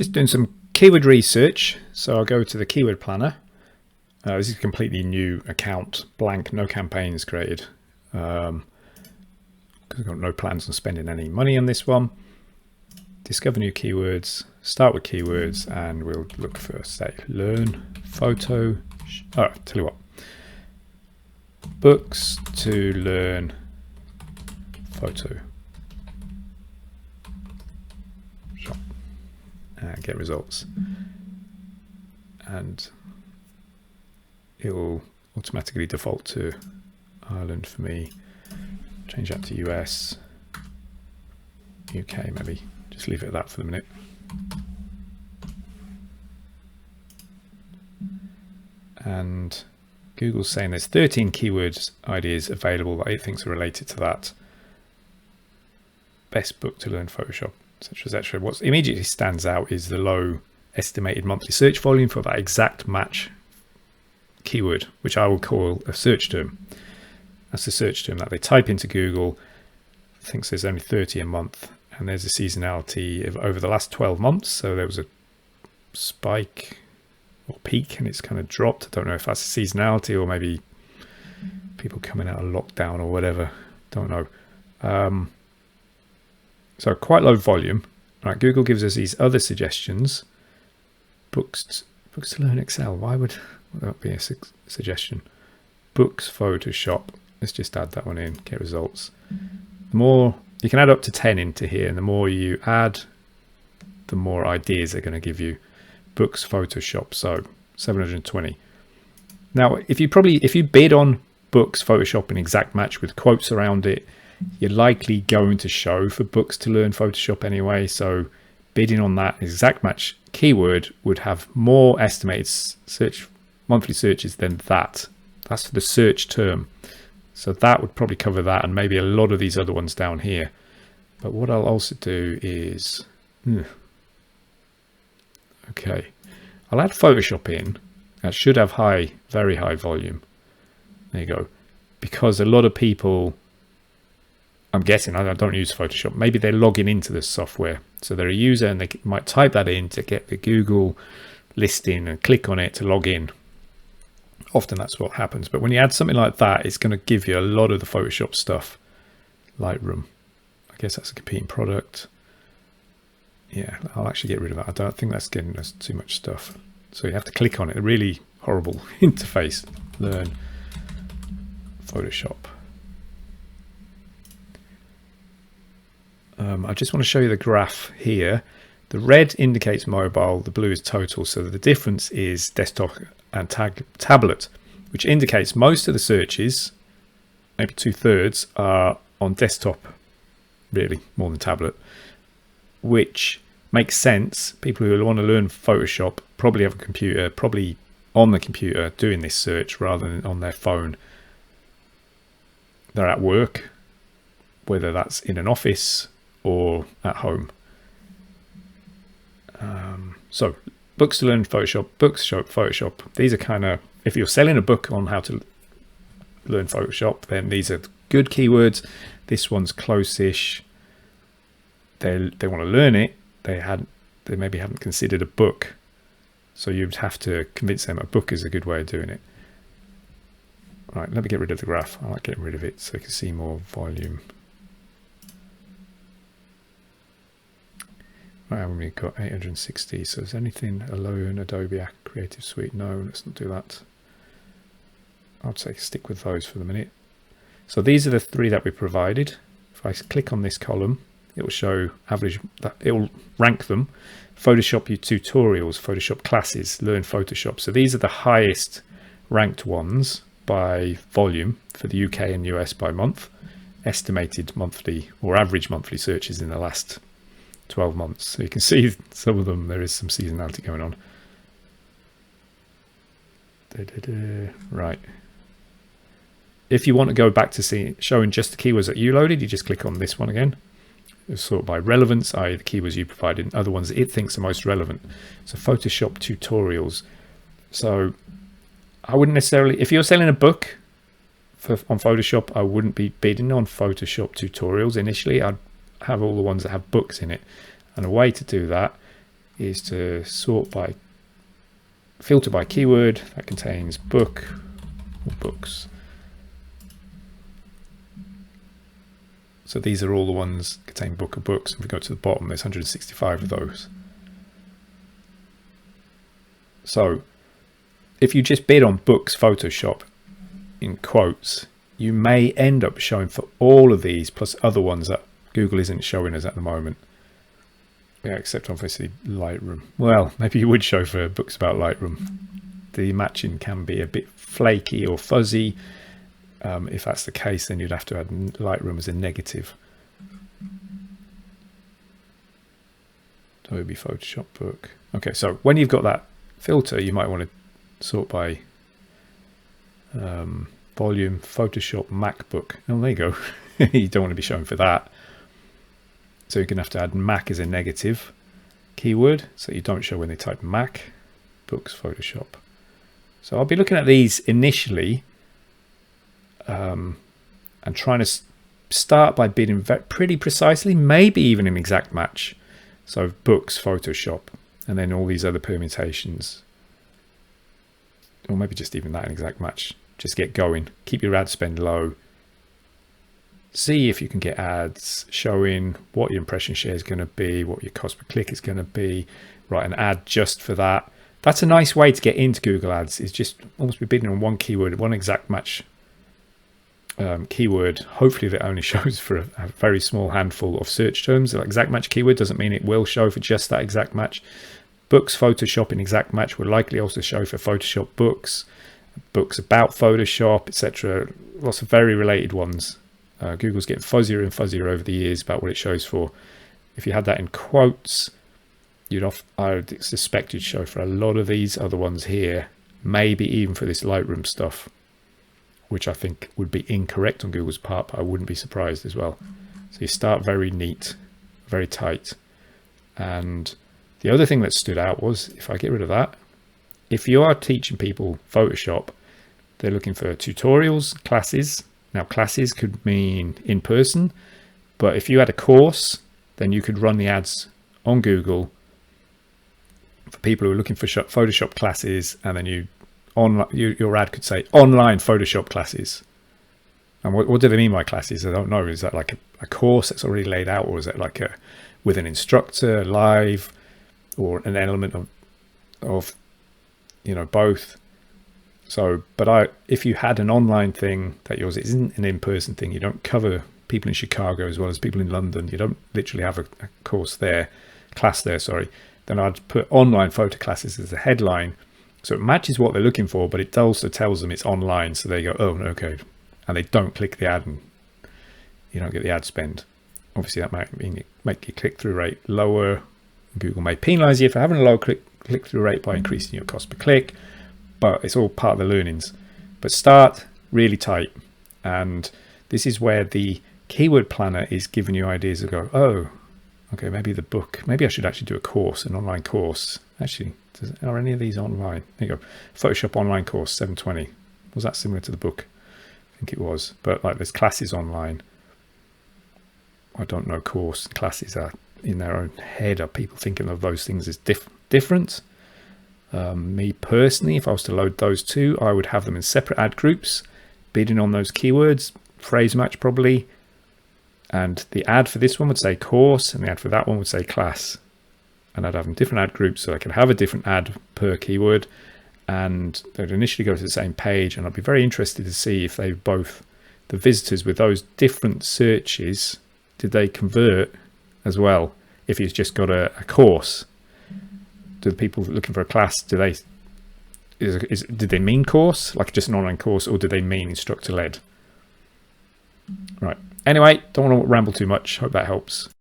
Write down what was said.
just doing some keyword research. So I'll go to the keyword planner. This is a completely new account, blank, no campaigns created. Because I've got no plans on spending any money on this one. Discover new keywords, start with keywords, and we'll look for, say, learn photo. Oh, tell you what, books to learn photo shop, and get results. And it will automatically default to Ireland for me. Change that to US, UK maybe. Just leave it at that for the minute. And Google's saying there's 13 keywords ideas available that it thinks are related to that. Best book to learn Photoshop, etc. etc. What immediately stands out is the low estimated monthly search volume for that exact match keyword, which I will call a search term. That's the search term that they type into Google. Thinks there's only 30 a month. And there's a seasonality of over the last 12 months. So there was a spike or peak and it's kind of dropped. I don't know if that's a seasonality or maybe people coming out of lockdown or whatever. Don't know. So quite low volume. Right, Google gives us these other suggestions. Books to learn Excel. Why would that be a suggestion? Books, Photoshop. Let's just add that one in, get results. The more you can add up to 10 into here, and the more you add, the more ideas they're going to give you. Books, Photoshop, so 720. Now, if you bid on books, Photoshop, and exact match with quotes around it, you're likely going to show for books to learn Photoshop anyway. So bidding on that exact match keyword would have more estimated monthly searches than that. That's for the search term. So that would probably cover that and maybe a lot of these other ones down here. But what I'll also do is, okay, I'll add Photoshop in. That should have very high volume. There you go. Because a lot of people, I'm guessing, I don't use Photoshop. Maybe they're logging into this software. So they're a user and they might type that in to get the Google listing and click on it to log in. Often that's what happens. But when you add something like that, it's going to give you a lot of the Photoshop stuff. Lightroom. I guess that's a competing product. Yeah, I'll actually get rid of that. I don't think that's getting us too much stuff. So you have to click on it. A really horrible interface. Learn Photoshop. I just want to show you the graph here. The red indicates mobile, the blue is total. So the difference is desktop and tablet, which indicates most of the searches, maybe 2/3, are on desktop, really, more than tablet, which makes sense. People who want to learn Photoshop probably have a computer, probably on the computer doing this search rather than on their phone. They're at work, whether that's in an office or at home. So books to learn Photoshop, books show Photoshop. These are kind of, if you're selling a book on how to learn Photoshop, then these are good keywords. This one's close-ish. They want to learn it. They maybe haven't considered a book. So you'd have to convince them a book is a good way of doing it. Right, let me get rid of the graph. I like getting rid of it so you can see more volume. Right, we've got 860. So is anything alone? Adobe Creative Suite? No, let's not do that. I'll say stick with those for the minute. So these are the three that we provided. If I click on this column, it will show average. It will rank them. Photoshop tutorials, Photoshop classes, learn Photoshop. So these are the highest ranked ones by volume for the UK and US by month. Estimated monthly or average monthly searches in the last 12 months. So you can see some of them, there is some seasonality going on. Right. If you want to go back to showing just the keywords that you loaded, you just click on this one again. It's sort by relevance, i.e. the keywords you provided, and other ones it thinks are most relevant. So Photoshop tutorials. So I wouldn't necessarily, if you're selling a book on Photoshop, I wouldn't be bidding on Photoshop tutorials initially. I'd have all the ones that have books in it. And a way to do that is to filter by keyword that contains book or books. So these are all the ones that contain book or books. If we go to the bottom, there's 165 of those. So if you just bid on books Photoshop in quotes, you may end up showing for all of these plus other ones that Google isn't showing us at the moment. Yeah, except obviously Lightroom. Well, maybe you would show for books about Lightroom. The matching can be a bit flaky or fuzzy. If that's the case, then you'd have to add Lightroom as a negative. So it would be Photoshop book. Okay, so when you've got that filter, you might want to sort by volume, Photoshop MacBook. Oh, there you go. You don't want to be showing for that. So you're going to have to add Mac as a negative keyword, so you don't show when they type Mac, books, Photoshop. So I'll be looking at these initially and trying to start by bidding pretty precisely, maybe even an exact match. So books, Photoshop, and then all these other permutations. Or maybe just even that, an exact match. Just get going. Keep your ad spend low. See if you can get ads showing what your impression share is going to be, what your cost per click is going to be. Write an ad just for that. That's a nice way to get into Google Ads, is just almost be bidding on one keyword, one exact match keyword. Hopefully that only shows for a very small handful of search terms. The exact match keyword doesn't mean it will show for just that exact match. Books Photoshop in exact match will likely also show for Photoshop books, books about Photoshop, etc. Lots of very related ones. Google's getting fuzzier and fuzzier over the years about what it shows for. If you had that in quotes, I would suspect you'd show for a lot of these other ones here, maybe even for this Lightroom stuff, which I think would be incorrect on Google's part, but I wouldn't be surprised as well. So you start very neat, very tight. And the other thing that stood out was, if I get rid of that, if you are teaching people Photoshop, they're looking for tutorials, classes. Now classes could mean in person, but if you had a course, then you could run the ads on Google for people who are looking for Photoshop classes, and then your ad could say online Photoshop classes. And what do they mean by classes? I don't know. Is that like a course that's already laid out, or is it like with an instructor live, or an element of both? So, but if you had an online thing that yours isn't an in-person thing, you don't cover people in Chicago as well as people in London, you don't literally have a class there, then I'd put online photo classes as a headline. So it matches what they're looking for, but it also tells them it's online. So they go, oh, okay. And they don't click the ad, and you don't get the ad spend. Obviously that might make your click-through rate lower. Google may penalize you for having a low click-through rate by increasing your cost per click, but it's all part of the learnings. But start really tight. And this is where the keyword planner is giving you ideas of go, oh, okay, maybe the book, maybe I should actually do a course, an online course. Actually, are any of these online? There you go. Photoshop online course, $720. Was that similar to the book? I think it was. But like there's classes online. I don't know, course and classes are in their own head. Are people thinking of those things as different? Me personally, if I was to load those two, I would have them in separate ad groups, bidding on those keywords, phrase match probably. And the ad for this one would say course, and the ad for that one would say class. And I'd have them different ad groups, so I could have a different ad per keyword, and they'd initially go to the same page. And I'd be very interested to see if they both, the visitors with those different searches, did they convert as well? If you've just got a course, do the people looking for a class, did they mean course, like just an online course, or did they mean instructor led? Right. Anyway, don't want to ramble too much. Hope that helps.